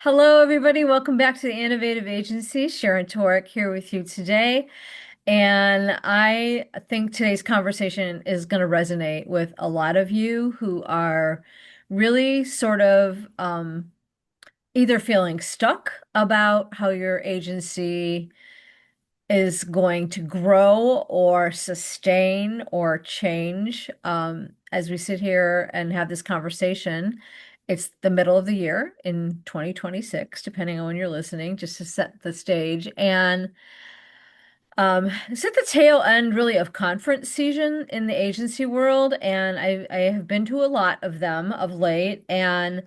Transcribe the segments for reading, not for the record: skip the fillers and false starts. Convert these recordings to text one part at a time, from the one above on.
Hello, everybody. Welcome back to the Innovative Agency. Sharon Toerek here with you today. And I think today's conversation is going to resonate with a lot of you who are really sort of either feeling stuck about how your agency is going to grow or sustain or change. As we sit here and have this conversation, it's the middle of the year in 2026, depending on when you're listening, just to set the stage. And it's at the tail end, really, of conference season in the agency world. And I have been to a lot of them of late. And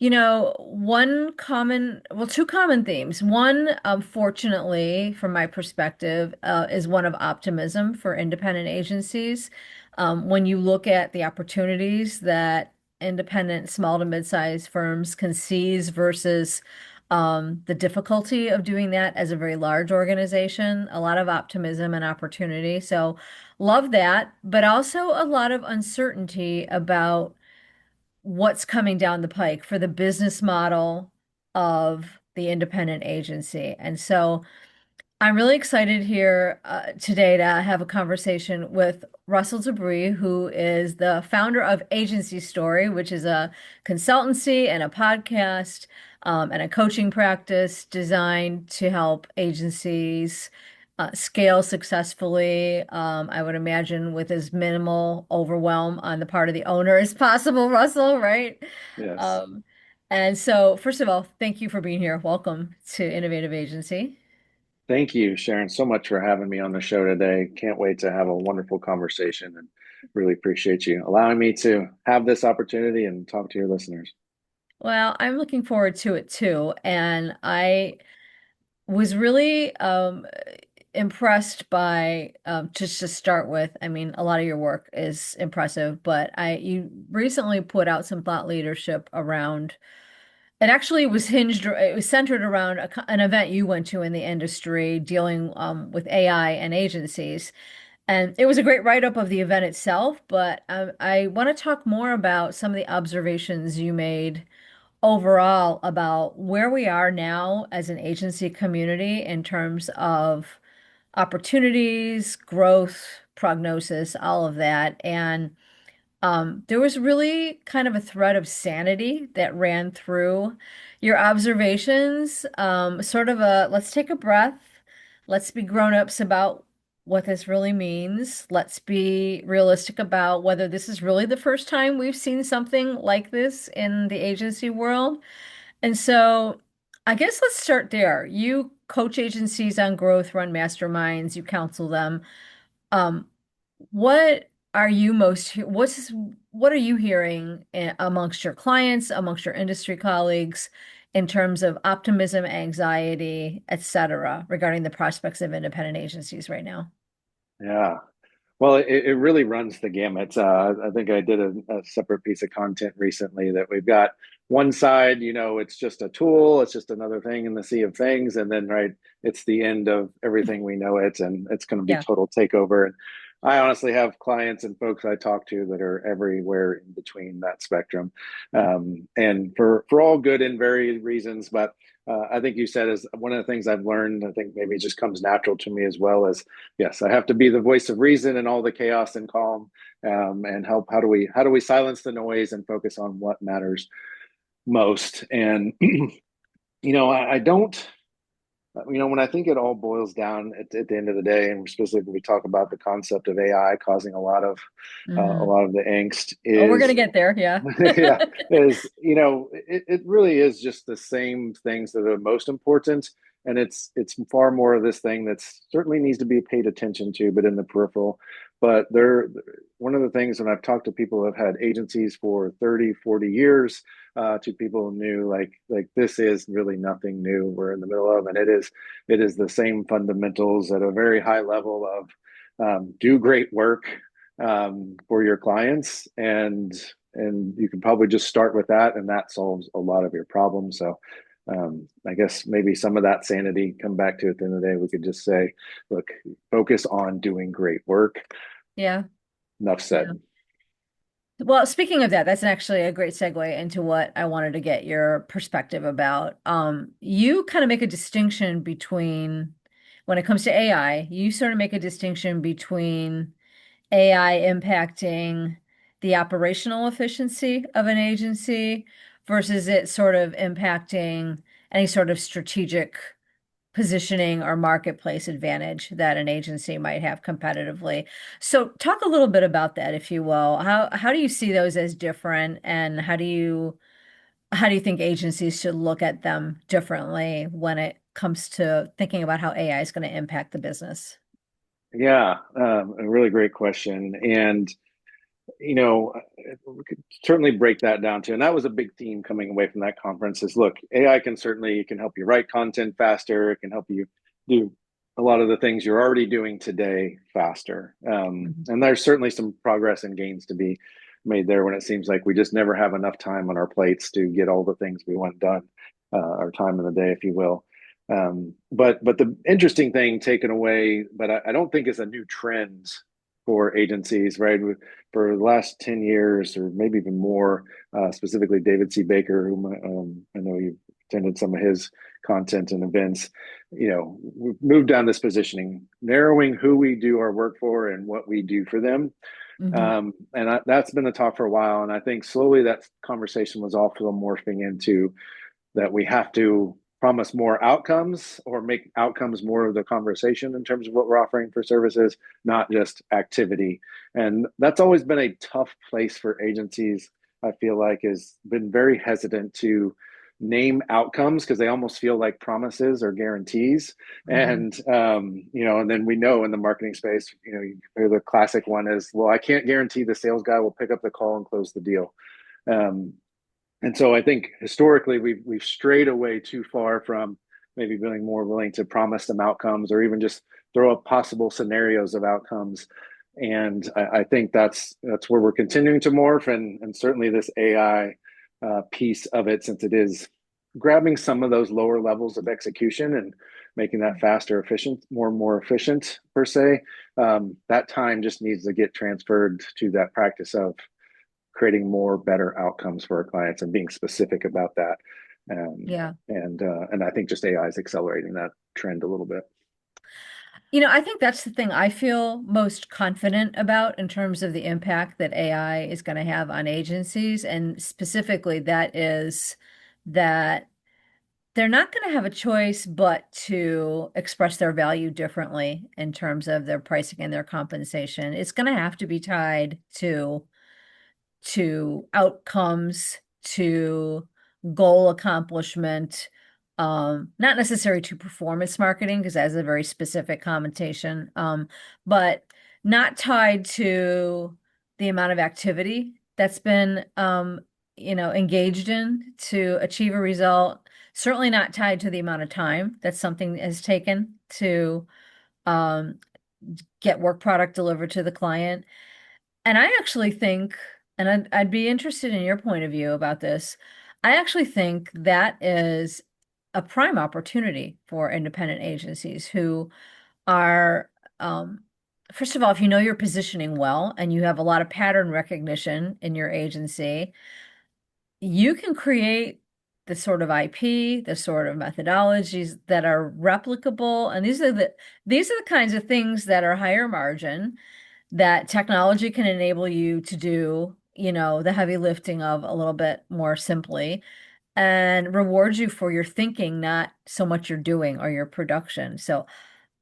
two common themes. One, fortunately, from my perspective, is one of optimism for independent agencies. When you look at the opportunities that independent small to mid-sized firms can seize versus the difficulty of doing that as a very large organization, a lot of optimism and opportunity. So, love that, but also a lot of uncertainty about what's coming down the pike for the business model of the independent agency. And so I'm really excited here today to have a conversation with Russel Dubree, who is the founder of Agency Story, which is a consultancy and a podcast and a coaching practice designed to help agencies scale successfully. I would imagine with as minimal overwhelm on the part of the owner as possible, Russell, right? Yes. Um, and so, first of all, thank you for being here. Welcome to Innovative Agency. Thank you, Sharon, so much for having me on the show today. Can't wait to have a wonderful conversation and really appreciate you allowing me to have this opportunity and talk to your listeners. Well, I'm looking forward to it too. And I was really impressed by just to start with. I mean, a lot of your work is impressive, but I you recently put out some thought leadership around it actually it was centered around an event you went to in the industry dealing with AI and agencies. And it was a great write-up of the event itself, but I want to talk more about some of the observations you made overall about where we are now as an agency community in terms of opportunities, growth, prognosis, all of that. And there was really kind of a thread of sanity that ran through your observations. Sort of a let's take a breath, let's be grown-ups about what this really means. Let's be realistic about whether this is really the first time we've seen something like this in the agency world. And so I guess let's start there. You coach agencies on growth, run masterminds, you counsel them. Um, what are you what are you hearing amongst your clients, amongst your industry colleagues in terms of optimism, anxiety, etc., regarding the prospects of independent agencies right now? Yeah. Well, it really runs the gamut. I think I did a separate piece of content recently that we've got one side, it's just a tool, it's just another thing in the sea of things. And then, right, it's the end of everything we know it, and it's going to be Yeah. total takeover. And I honestly have clients and folks I talk to that are everywhere in between that spectrum, and for all good and varied reasons. But I think you said is one of the things I've learned. I think maybe it just comes natural to me as well as yes, I have to be the voice of reason in all the chaos and calm, and help. How do we silence the noise and focus on what matters most? And I don't. When I think it all boils down at the end of the day, and specifically we talk about the concept of AI causing a Hmm. lot of the angst Oh, we're gonna is get there. Yeah. yeah, it really is just the same things that are most important. And it's far more of this thing that's certainly needs to be paid attention to, but in the peripheral. But one of the things when I've talked to people who have had agencies for 30, 40 years, to people new, like this is really nothing new we're in the middle of. And it is the same fundamentals at a very high level of do great work for your clients, and you can probably just start with that, and that solves a lot of your problems. So I guess maybe some of that sanity come back to at the end of the day. We could just say, look, focus on doing great work. Yeah. Enough Yeah. said. Well, speaking of that, that's actually a great segue into what I wanted to get your perspective about. You kind of make a distinction between, when it comes to AI, you sort of make a distinction between AI impacting the operational efficiency of an agency versus it sort of impacting any sort of strategic positioning or marketplace advantage that an agency might have competitively. So talk a little bit about that, if you will. How do you see those as different, and how do you think agencies should look at them differently when it comes to thinking about how AI is going to impact the business? Yeah, a really great question. And you know, we could certainly break that down too. And that was a big theme coming away from that conference is look, AI can certainly can help you write content faster. It can help you do a lot of the things you're already doing today faster. Mhm. And there's certainly some progress and gains to be made there when it seems like we just never have enough time on our plates to get all the things we want done, our time in the day, if you will. But the interesting thing taken away, but I don't think is a new trend for agencies, right? For the last 10 years or maybe even more, specifically David C. Baker, whom I know you attended some of his content and events. We've moved down this positioning, narrowing who we do our work for and what we do for them. Mhm. That's been the talk for a while. And I think slowly that conversation was also morphing into that we have to promise more outcomes or make outcomes more of the conversation in terms of what we're offering for services, not just activity. And that's always been a tough place for agencies, I feel like, has been very hesitant to name outcomes because they almost feel like promises or guarantees. Mhm. And then we know in the marketing space, the classic one is, well, I can't guarantee the sales guy will pick up the call and close the deal. Um, and so I think historically we've strayed away too far from maybe being more willing to promise them outcomes or even just throw up possible scenarios of outcomes. And I think that's where we're continuing to morph, and certainly this AI piece of it, since it is grabbing some of those lower levels of execution and making that faster, efficient, more and more efficient per se. That time just needs to get transferred to that practice of creating more better outcomes for our clients and being specific about that. Yeah. And I think just AI is accelerating that trend a little bit. I think that's the thing I feel most confident about in terms of the impact that AI is going to have on agencies. And specifically, that is that they're not going to have a choice but to express their value differently in terms of their pricing and their compensation. It's going to have to be tied to outcomes, to goal accomplishment, not necessary to performance marketing, because that's a very specific connotation, but not tied to the amount of activity that's been, engaged in to achieve a result. Certainly not tied to the amount of time that something has taken to um, get work product delivered to the client. And I actually think, and I'd be interested in your point of view about this. I actually think that is a prime opportunity for independent agencies who are, um, first of all, if you know your positioning well and you have a lot of pattern recognition in your agency, you can create the sort of IP, the sort of methodologies that are replicable. And these are the kinds of things that are higher margin that technology can enable you to do, the heavy lifting of a little bit more simply and rewards you for your thinking, not so much your doing or your production. So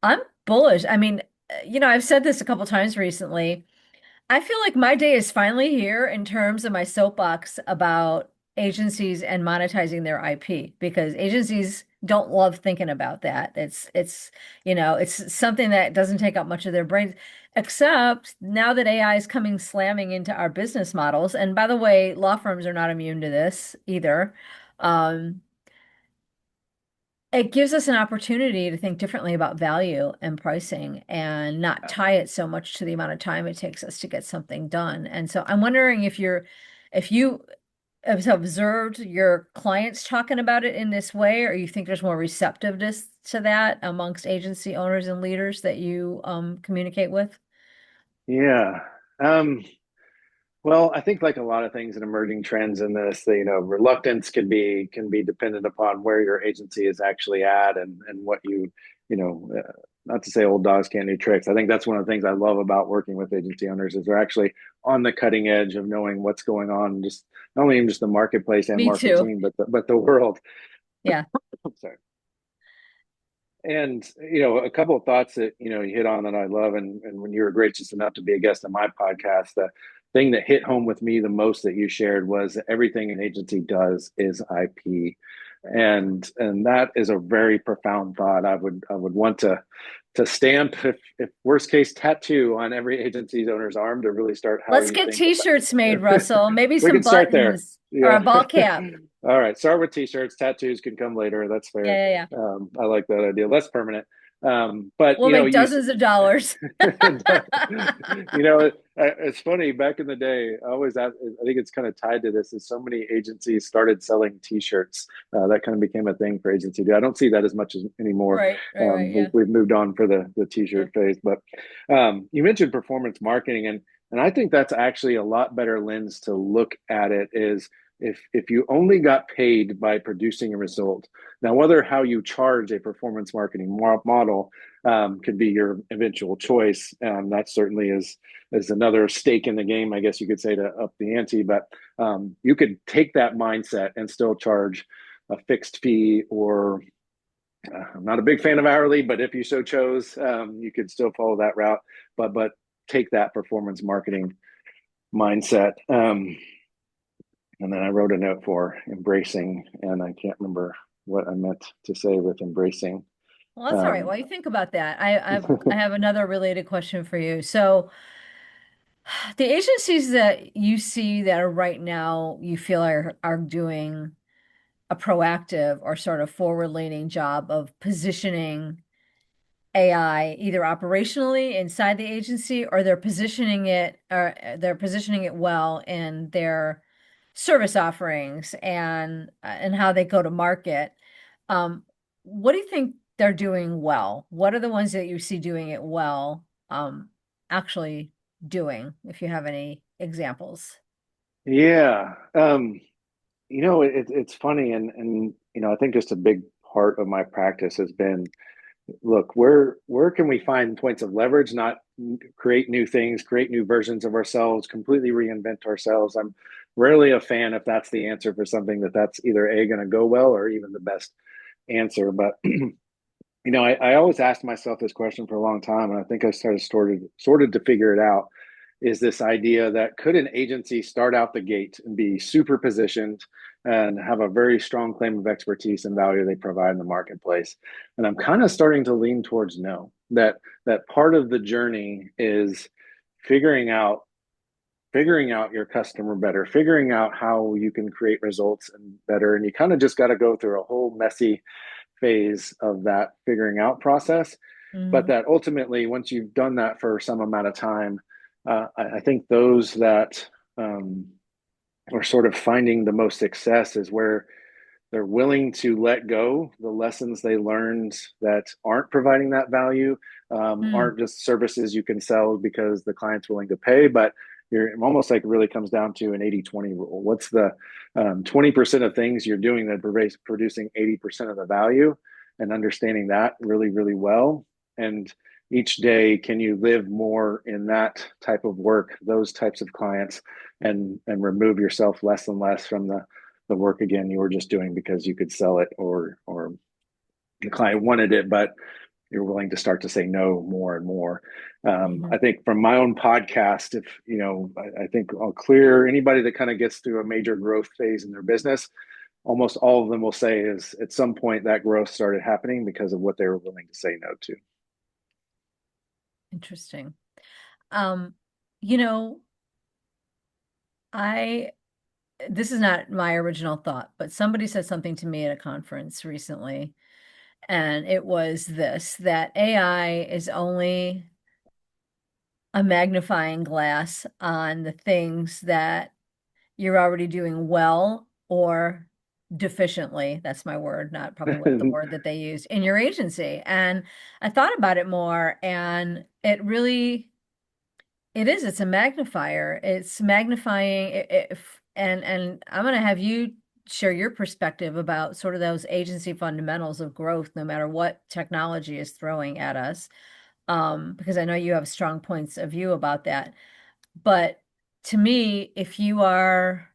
I'm bullish. I mean, I've said this a couple times recently. I feel like my day is finally here in terms of my soapbox about agencies and monetizing their IP, because agencies don't love thinking about that. It's something that doesn't take up much of their brains, except now that AI is coming slamming into our business models. And by the way, law firms are not immune to this either. Um, it gives us an opportunity to think differently about value and pricing and not tie it so much to the amount of time it takes us to get something done. And so I'm wondering if you have observed your clients talking about it in this way, or you think there's more receptiveness to that amongst agency owners and leaders that you communicate with? Yeah. Well, I think like a lot of things in emerging trends in this, reluctance can be dependent upon where your agency is actually at and what you know, not to say old dogs can't do tricks. I think that's one of the things I love about working with agency owners is they're actually on the cutting edge of knowing what's going on, just not only in just the marketplace and Me too. marketing, but the world. Yeah. Sorry. And a couple of thoughts that you hit on that I love, and when you were gracious enough to be a guest on my podcast, the thing that hit home with me the most that you shared was that everything an agency does is IP, and that is a very profound thought. I would want to stamp, if worst case, tattoo on every agency's owner's arm to really start how Let's you get think t-shirts made, about. Russell. Maybe We some can start there. buttons or a Yeah. ball cap. All right. Start with t-shirts. Tattoos can come later. That's Yeah, fair. yeah, yeah. I like that idea. Less permanent. But We'll make you dozens of dollars. it's funny. Back in the day, I always ask, I think it's kind of tied to this. Is so many agencies started selling T-shirts. That kind of became a thing for agency. I don't see that as much as anymore. Right, right, right. Yeah. We've moved on for the Yeah. T-shirt phase. But you mentioned performance marketing, and I think that's actually a lot better lens to look at it. Is if you only got paid by producing a result. Now, whether how you charge a performance marketing model could be your eventual choice. That certainly is another stake in the game, I guess you could say, to up the ante. But you could take that mindset and still charge a fixed fee, or I'm not a big fan of hourly, but if you so chose, you could still follow that route. But take that performance marketing mindset. And then I wrote a note for embracing, and I can't remember what I meant to say with embracing. Well, that's all right. Um, While you think about that, I have another related question for you. So, the agencies that you see that are right now, you feel are doing a proactive or sort of forward-leaning job of positioning AI either operationally inside the agency or they're positioning it well in their service offerings and how they go to market. Um, what do you think they're doing well? What are the ones that you see doing it well, actually doing, if you have any examples? yeah. It's funny, and I think just a big part of my practice has been, look, where can we find points of leverage, not create new things, create new versions of ourselves, completely reinvent ourselves. I'm rarely a fan if that's the answer for something that's either A, going to go well, or even the best answer. But I always asked myself this question for a long time, and I think I started sorted to figure it out. Is this idea that could an agency start out the gate and be super positioned and have a very strong claim of expertise and value they provide in the marketplace? And I'm kind of starting to lean towards no. That part of the journey is figuring out figuring out your customer better, figuring out how you can create results and better. And you kind of just got to go through a whole messy phase of that figuring out process. But Mm, that ultimately, once you've done that for some amount of time, I think those that are sort of finding the most success is where they're willing to let go the lessons they learned that aren't providing that value, mm, aren't just services you can sell because the client's willing to pay, but you're almost like it really comes down to an 80-20 rule. What's the 20% of things you're doing that are producing 80% of the value, and understanding that really, really well. And each day, can you live more in that type of work, those types of clients, and remove yourself less and less from the work again you were just doing because you could sell it, or the client wanted it, but you're willing to start to say no more and more. mhm. I think from my own podcast, if I think I'll clear anybody that kind of gets through a major growth phase in their business. Almost all of them will say is at some point that growth started happening because of what they were willing to say no to. Interesting. Um, you know, I this is not my original thought, but somebody said something to me at a conference recently, and it was this, that AI is only a magnifying glass on the things that you're already doing well or deficiently. That's my word, not probably what the word that they used in your agency. And I thought about it more, and It is. It's a magnifier. It's magnifying if and I'm going to have you share your perspective about sort of those agency fundamentals of growth, no matter what technology is throwing at us. Because I know you have strong points of view about that. But to me, if you are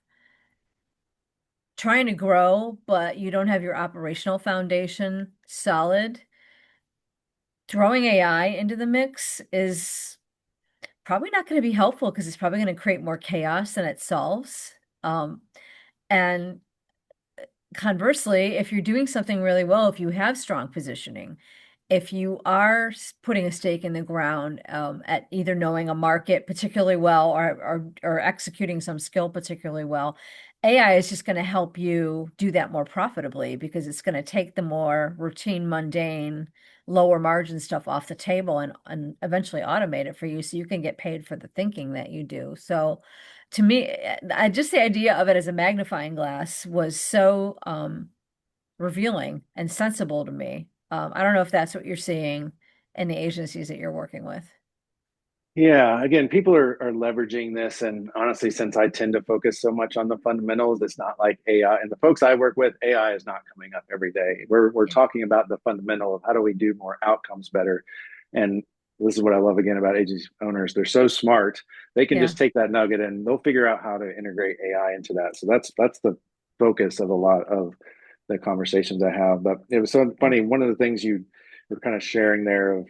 trying to grow, but you don't have your operational foundation solid, throwing AI into the mix is probably not going to be helpful because it's probably going to create more chaos than it solves. Um, and conversely, if you're doing something really well, if you have strong positioning, if you are putting a stake in the ground at either knowing a market particularly well or executing some skill particularly well, AI is just going to help you do that more profitably because it's going to take the more routine, mundane, lower margin stuff off the table and eventually automate it for you so you can get paid for the thinking that you do. So to me, I just the idea of it as a magnifying glass was so revealing and sensible to me. I don't know if that's what you're seeing in the agencies that you're working with. Yeah, again, people are leveraging this, and honestly, since I tend to focus so much on the fundamentals, it's not like AI. And the folks I work with, AI is not coming up every day. We're Yeah. talking about the fundamental of how do we do more outcomes better. And this is what I love again about agency owners. They're so smart. They can Yeah. just take that nugget and they'll figure out how to integrate AI into that. So that's the focus of a lot of the conversations I have. But it was so Yeah. funny. One of the things you were kind of sharing there of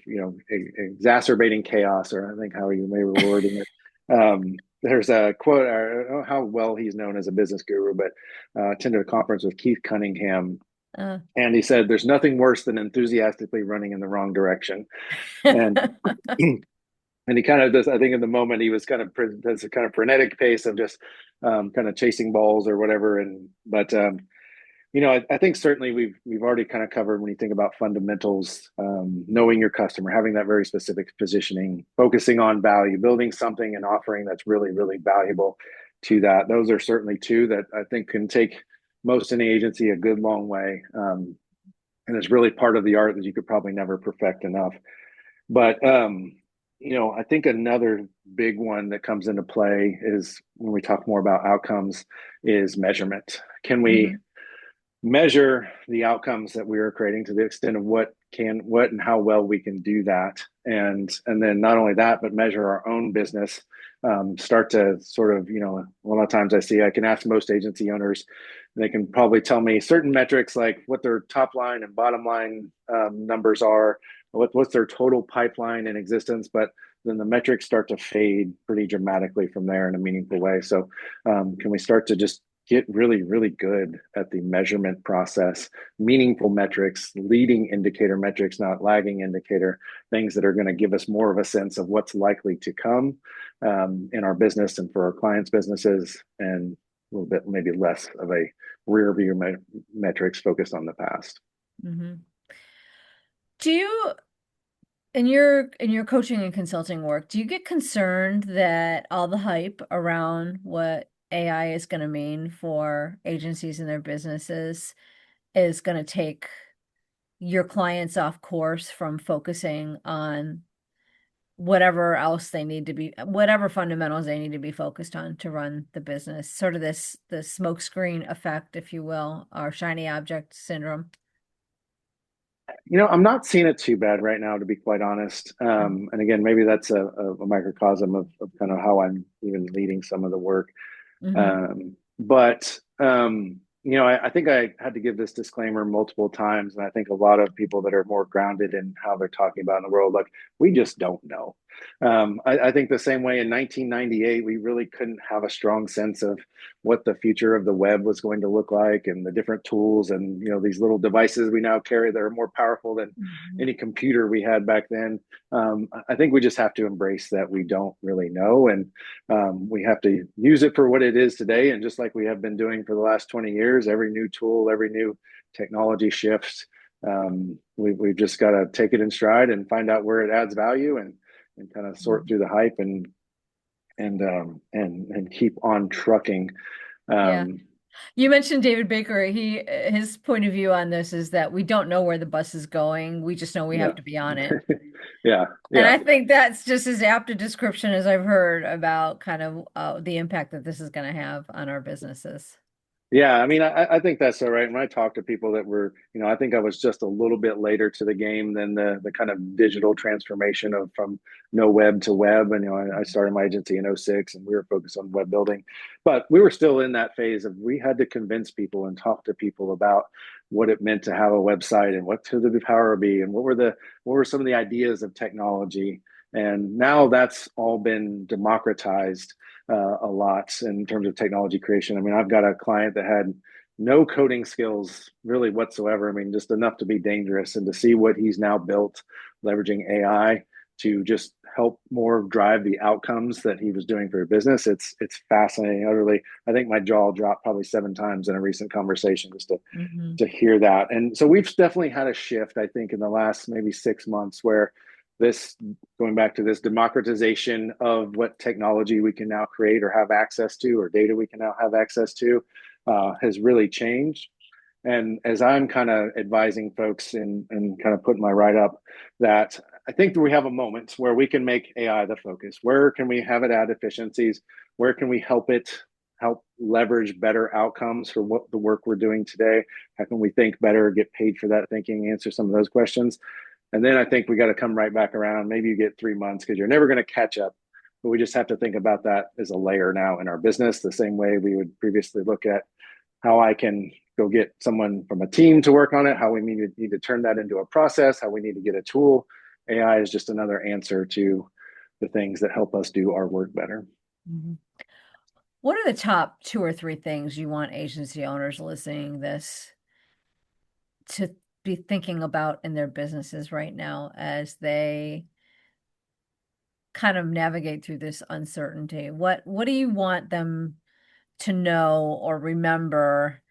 exacerbating chaos, or I think how you may be wording it. There's a quote. I don't know how well he's known as a business guru, but attended a conference with Keith Cunningham, Uh, and he said, "There's nothing worse than enthusiastically running in the wrong direction." And and he kind of does. I think in the moment he was kind of does a kind of frenetic pace of just kind of chasing balls or whatever. And but I think certainly we've already kind of covered when you think about fundamentals, knowing your customer, having that very specific positioning, focusing on value, building something and offering that's really, really valuable to that. Those are certainly two that I think can take most any agency a good long way. And it's really part of the art that you could probably never perfect enough. But I think another big one that comes into play is when we talk more about outcomes is measurement. Can we mhm. measure the outcomes that we are creating to the extent of what and how well we can do that, and then not only that but measure our own business, start to sort of a lot of times I can ask most agency owners, they can probably tell me certain metrics like what their top line and bottom line numbers are, what's their total pipeline in existence, but then the metrics start to fade pretty dramatically from there in a meaningful way. So can we start to just get really, really good at the measurement process, meaningful metrics, leading indicator metrics, not lagging indicator, things that are going to give us more of a sense of what's likely to come in our business and for our clients' businesses, and a little bit maybe less of a rear view metrics focused on the past. Mhm. Do you in your coaching and consulting work, do you get concerned that all the hype around what AI is going to mean for agencies and their businesses is going to take your clients off course from focusing on whatever else they need to be, whatever fundamentals they need to be focused on to run the business? Sort of this the smoke screen effect, if you will, or shiny object syndrome. I'm not seeing it too bad right now, to be quite honest. And again, maybe that's a microcosm of kind of how I'm even leading some of the work. Mm-hmm. But I think I had to give this disclaimer multiple times, and I think a lot of people that are more grounded in how they're talking about in the world, like we just don't know. I think the same way in 1998, we really couldn't have a strong sense of what the future of the web was going to look like, and the different tools, and these little devices we now carry that are more powerful than Mm-hmm. any computer we had back then. I think we just have to embrace that we don't really know, and we have to use it for what it is today. And just like we have been doing for the last 20 years, every new tool, every new technology shifts. We've just got to take it in stride and find out where it adds value, and kind of sort through the hype, and keep on trucking. Yeah. Um, You mentioned David Baker. His point of view on this is that we don't know where the bus is going. We just know we Yeah. have to be on it. Yeah. And Yeah. I think that's just as apt a description as I've heard about kind of the impact that this is going to have on our businesses. Yeah, I mean, I think that's all right. When I talk to people that were, I think I was just a little bit later to the game than the kind of digital transformation of from no web to web. And I started my agency in '06, and we were focused on web building, but we were still in that phase of we had to convince people and talk to people about what it meant to have a website and what could the power be and what were some of the ideas of technology. And now that's all been democratized a lot in terms of technology creation. I mean, I've got a client that had no coding skills really whatsoever. I mean, just enough to be dangerous, and to see what he's now built leveraging AI to just help more drive the outcomes that he was doing for your business. It's fascinating. Utterly, I think my jaw dropped probably 7 times in a recent conversation just Hmm. to hear that. And so we've definitely had a shift, I think, in the last maybe 6 months where this going back to this democratization of what technology we can now create or have access to, or data we can now have access to, has really changed. And as I'm kind of advising folks and kind of putting my write up, that I think that we have a moment where we can make AI the focus. Where can we have it add efficiencies? Where can we help leverage better outcomes for what the work we're doing today? How can we think better, get paid for that thinking, answer some of those questions? And then I think we got to come right back around. Maybe you get 3 months because you're never going to catch up. But we just have to think about that as a layer now in our business, the same way we would previously look at how I can go get someone from a team to work on it, how we need to turn that into a process, how we need to get a tool. AI is just another answer to the things that help us do our work better. Hmm. What are the top two or three things you want agency owners listening this to be thinking about in their businesses right now as they kind of navigate through this uncertainty? What do you want them to know or remember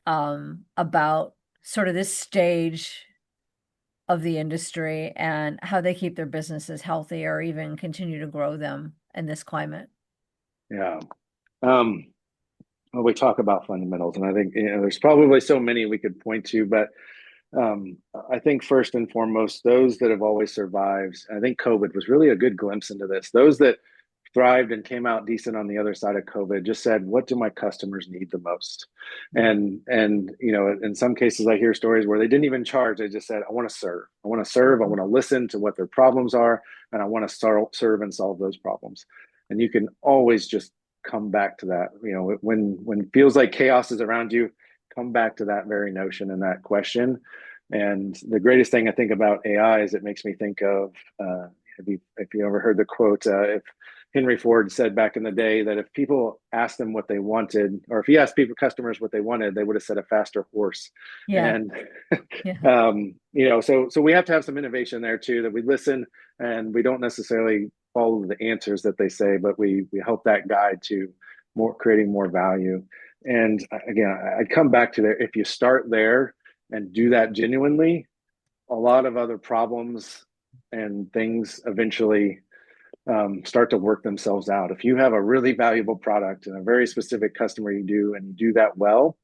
about sort of this stage of the industry and how they keep their businesses healthy or even continue to grow them in this climate? Yeah. Um, well, we talk about fundamentals, and I think there's probably so many we could point to, but um, I think first and foremost, those that have always survived, I think COVID was really a good glimpse into this. Those that thrived and came out decent on the other side of COVID just said, "What do my customers need the most?" And in some cases, I hear stories where they didn't even charge. They just said, "I want to serve. I want to serve. I Mhm. want to listen to what their problems are, and I want to serve and solve those problems." And you can always just come back to that. When it feels like chaos is around you, come back to that very notion and that question. And the greatest thing I think about AI is it makes me think of if you ever heard the quote, if Henry Ford said back in the day that if people asked them what they wanted, or if he asked people customers what they wanted, they would have said a faster horse. Yeah, And yeah. so we have to have some innovation there too, that we listen and we don't necessarily follow the answers that they say, but we help that guide to more creating more value. And again, I'd come back to there. If you start there and do that genuinely, a lot of other problems and things eventually start to work themselves out. If you have a really valuable product and a very specific customer you do, and you do that well,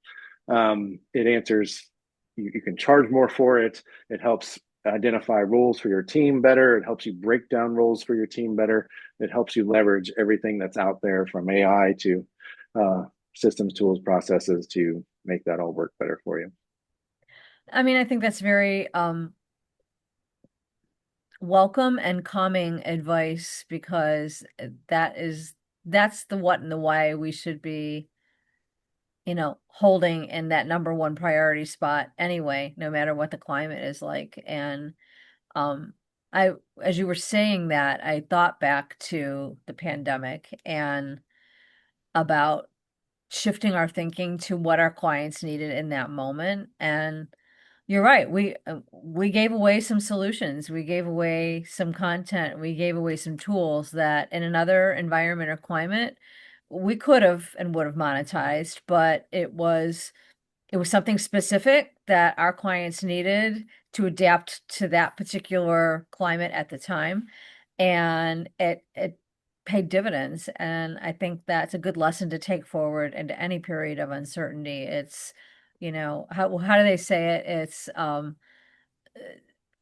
it answers. You can charge more for it. It helps identify roles for your team better. It helps you break down roles for your team better. It helps you leverage everything that's out there from AI to uh, systems, tools, processes to make that all work better for you. I mean, I think that's very welcome and calming advice because that's the what and the why we should be, holding in that number one priority spot anyway, no matter what the climate is like. And um I as you were saying that, I thought back to the pandemic and about shifting our thinking to what our clients needed in that moment. And you're right. We gave away some solutions. We gave away some content. We gave away some tools that in another environment or climate we could have and would have monetized, but it was something specific that our clients needed to adapt to that particular climate at the time. And it paid dividends. And I think that's a good lesson to take forward into any period of uncertainty. It's, how do they say it? It's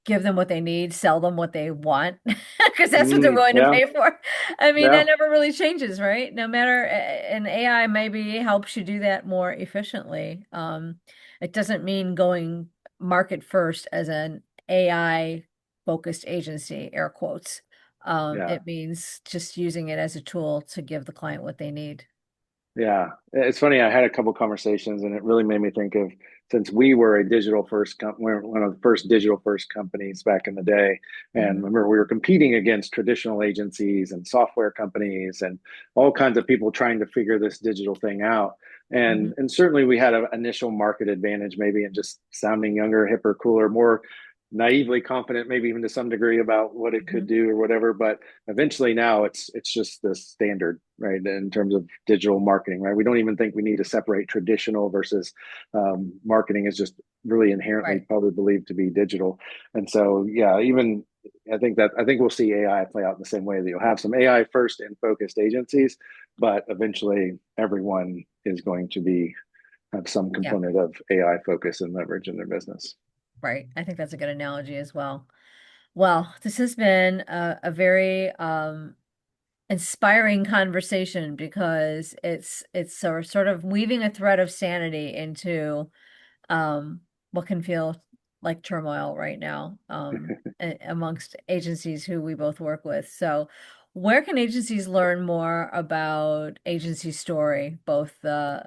give them what they need, sell them what they want, because that's what they're willing to Yeah, pay for. I mean, that yeah, never really changes, right? No matter, and AI maybe helps you do that more efficiently. It doesn't mean going market first as an AI focused agency, air quotes. yeah. It means just using it as a tool to give the client what they need. Yeah, it's funny. I had a couple conversations, and it really made me think of since we were a digital first we're one of the first digital first companies back in the day, and Hmm. remember we were competing against traditional agencies and software companies and all kinds of people trying to figure this digital thing out. Hmm. And certainly we had an initial market advantage, maybe in just sounding younger, hipper, cooler, more naively confident, maybe even to some degree about what it Hmm. could do or whatever. But eventually now it's just the standard, right, in terms of digital marketing, right? We don't even think we need to separate traditional versus marketing is just really inherently Right. probably believed to be digital. And so yeah, even I think we'll see AI play out in the same way that you'll have some AI first and focused agencies, but eventually everyone is going to be have some Yeah. component of AI focus and leverage in their business. Right. I think that's a good analogy as well. Well, this has been a very inspiring conversation because it's sort of weaving a thread of sanity into what can feel like turmoil right now amongst agencies who we both work with. So, where can agencies learn more about agency story, both the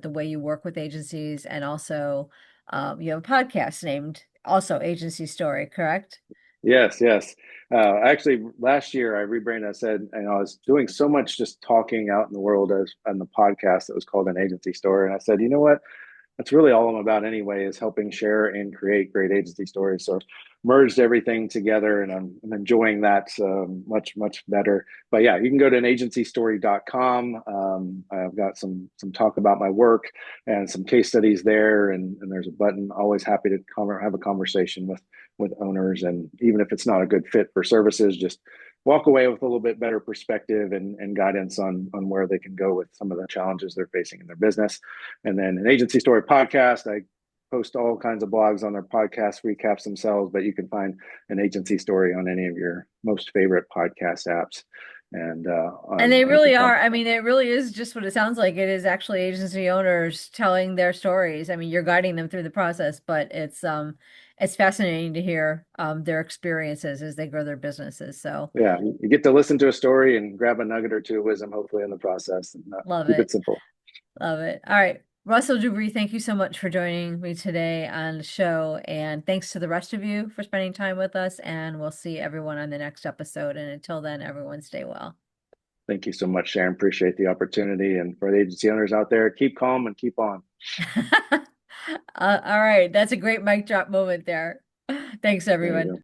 way you work with agencies and also you have a podcast named also Agency Story, correct? Yes, yes. Actually, last year I rebranded. I said, and I was doing so much just talking out in the world as on the podcast that was called An Agency Story. And I said, you know what? That's really all I'm about anyway, is helping share and create great agency stories. So merged everything together, and I'm enjoying that much, much better. But yeah, you can go to anagencystory.com. I've got some talk about my work and some case studies there, and there's a button. Always happy to have a conversation with owners, and even if it's not a good fit for services, just walk away with a little bit better perspective and guidance on where they can go with some of the challenges they're facing in their business. And then an agency story podcast, I post all kinds of blogs on their podcast recaps themselves, but you can find an agency story on any of your most favorite podcast apps. And And they you can really find, are. I mean, it really is just what it sounds like. It is actually agency owners telling their stories. I mean, you're guiding them through the process, but it's fascinating to hear their experiences as they grow their businesses. So yeah, you get to listen to a story and grab a nugget or two of wisdom, hopefully, in the process, and love keep it it. simple. Love it. All right. Russell Dubree, thank you so much for joining me today on the show. And thanks to the rest of you for spending time with us. And we'll see everyone on the next episode. And until then, everyone stay well. Thank you so much, Sharon. Appreciate the opportunity. And for the agency owners out there, keep calm and keep on. All right. That's a great mic drop moment there. Thanks, There you everyone. go.